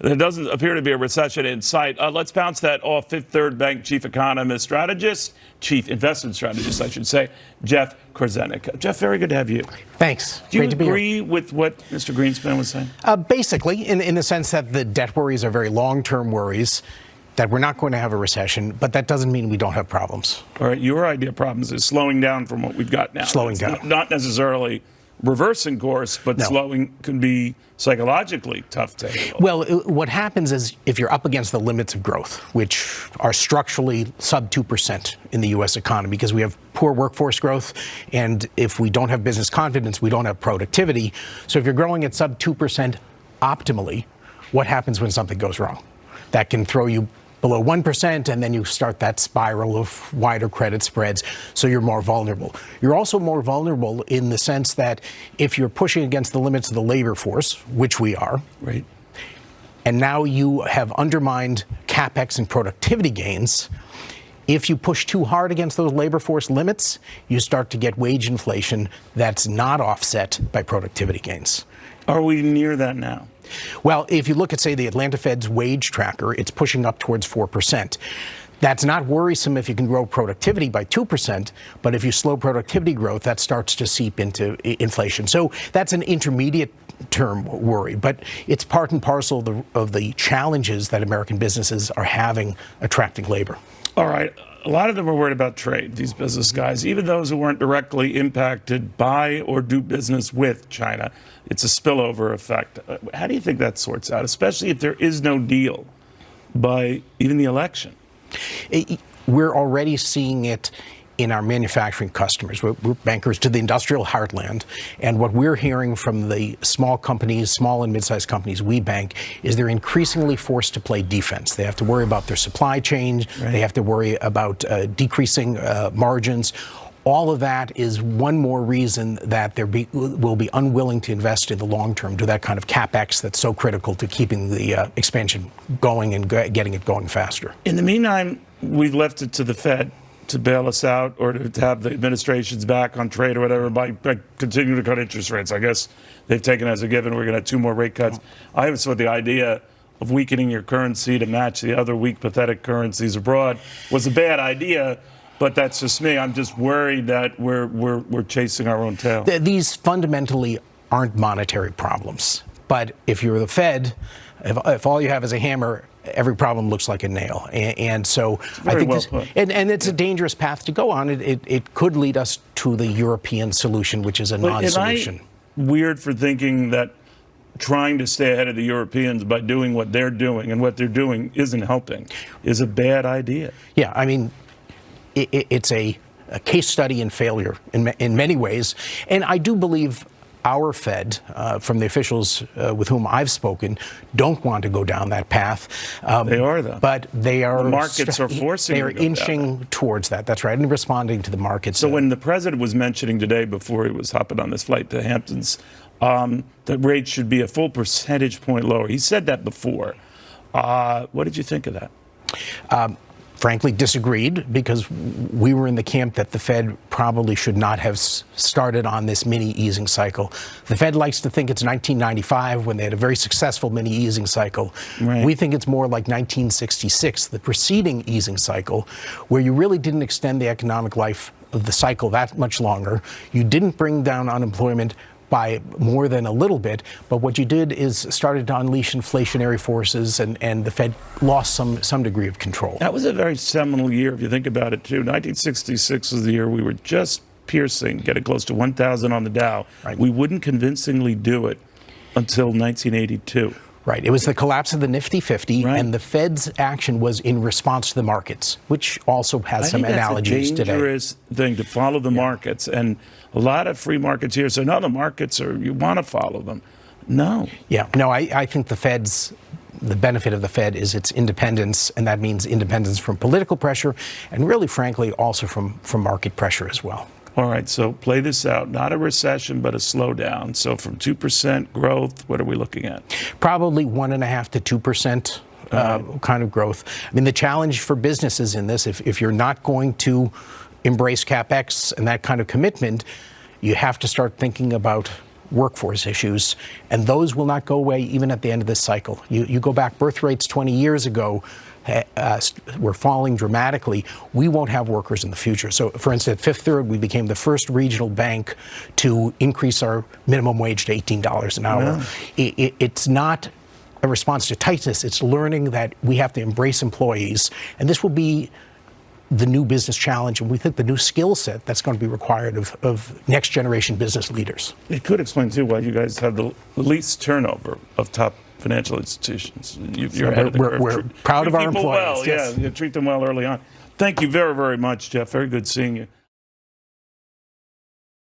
There doesn't appear to be a recession in sight. Let's bounce that off Fifth Third Bank chief chief investment strategist, I should say, Jeff Korzenik. Jeff, very good to have you. Thanks. Do you agree with what Mr. Greenspan was saying? Basically, in the sense that the debt worries are very long-term worries, that we're not going to have a recession, but that doesn't mean we don't have problems. All right, your idea of problems is slowing down from what we've got now. Slowing down. Not necessarily reversing course, but slowing can be psychologically tough to handle. Well, what happens is if you're up against the limits of growth, which are structurally sub 2% in the U.S. economy, because we have poor workforce growth, and if we don't have business confidence, we don't have productivity. So if you're growing at sub 2% optimally, what happens when something goes wrong? That can throw you below 1%, and then you start that spiral of wider credit spreads, so you're more vulnerable. You're also more vulnerable in the sense that if you're pushing against the limits of the labor force, which we are, right, and now you have undermined capex and productivity gains, if you push too hard against those labor force limits, you start to get wage inflation that's not offset by productivity gains. Are we near that now? Well, if you look at, say, the Atlanta Fed's wage tracker, it's pushing up towards 4%. That's not worrisome if you can grow productivity by 2%, but if you slow productivity growth, that starts to seep into inflation. So that's an intermediate term worry, but it's part and parcel of the challenges that American businesses are having attracting labor. All right. A lot of them are worried about trade, these business guys, even those who weren't directly impacted by or do business with China. It's a spillover effect. How do you think that sorts out, especially if there is no deal by even the election? We're already seeing it in our manufacturing customers. We're bankers to the industrial heartland. And what we're hearing from the small companies, small and mid-sized companies we bank, is they're increasingly forced to play defense. They have to worry about their supply chain. Right. They have to worry about decreasing margins. All of that is one more reason that they will be unwilling to invest in the long term, do that kind of capex that's so critical to keeping the expansion going and getting it going faster. In the meantime, we've left it to the Fed to bail us out or to have the administration's back on trade or whatever by continuing to cut interest rates. I guess they've taken as a given we're going to have 2 more rate cuts. I always thought the idea of weakening your currency to match the other weak, pathetic currencies abroad was a bad idea. But that's just me. I'm just worried that we're chasing our own tail. These fundamentally aren't monetary problems. But if you're the Fed, if all you have is a hammer, every problem looks like a nail. And so I think and it's a dangerous path to go on. It could lead us to the European solution, which is a non-solution. Am I weird for thinking that trying to stay ahead of the Europeans by doing what they're doing and what they're doing isn't helping is a bad idea? Yeah, I mean, it's a case study in failure in many ways. And I do believe our Fed, from the officials with whom I've spoken, don't want to go down that path. They are, though. But they are. The markets are forcing They are inching towards that. That's right, and responding to the markets. So when the president was mentioning today, before he was hopping on this flight to Hamptons, that rates should be a full percentage point lower. He said that before. What did you think of that? Frankly, disagreed, because we were in the camp that the Fed probably should not have started on this mini easing cycle. The Fed likes to think it's 1995 when they had a very successful mini easing cycle. Right. We think it's more like 1966, the preceding easing cycle, where you really didn't extend the economic life of the cycle that much longer. You didn't bring down unemployment by more than a little bit, but what you did is started to unleash inflationary forces, and the Fed lost some degree of control. That was a very seminal year, if you think about it, too. 1966 was the year we were just piercing, getting close to 1,000 on the Dow. Right. We wouldn't convincingly do it until 1982. Right. It was the collapse of the Nifty 50, right, and the Fed's action was in response to the markets, which also has some analogies today. It's a dangerous thing to follow the markets, and a lot of free markets here say, no, the markets are, you want to follow them. No. Yeah. No, I think the benefit of the Fed is its independence, and that means independence from political pressure, and really, frankly, also from market pressure as well. All right, so play this out. Not a recession, but a slowdown. So from 2% growth, what are we looking at? Probably 1.5% to 2% kind of growth. I mean, the challenge for businesses in this, if you're not going to embrace CapEx and that kind of commitment, you have to start thinking about workforce issues, and those will not go away even at the end of this cycle. You go back, birth rates 20 years ago were falling dramatically. We won't have workers in the future. So, for instance, at Fifth Third, we became the first regional bank to increase our minimum wage to $18 an hour. Yeah. It's not a response to tightness. It's learning that we have to embrace employees, and this will be the new business challenge, and we think the new skill set that's going to be required of next generation business leaders. It could explain too why you guys have the least turnover of top financial institutions. You're ahead of the curve. We're proud of our employees. Well, yes. Yeah, you treat them well early on. Thank you very, very much, Jeff. Very good seeing you.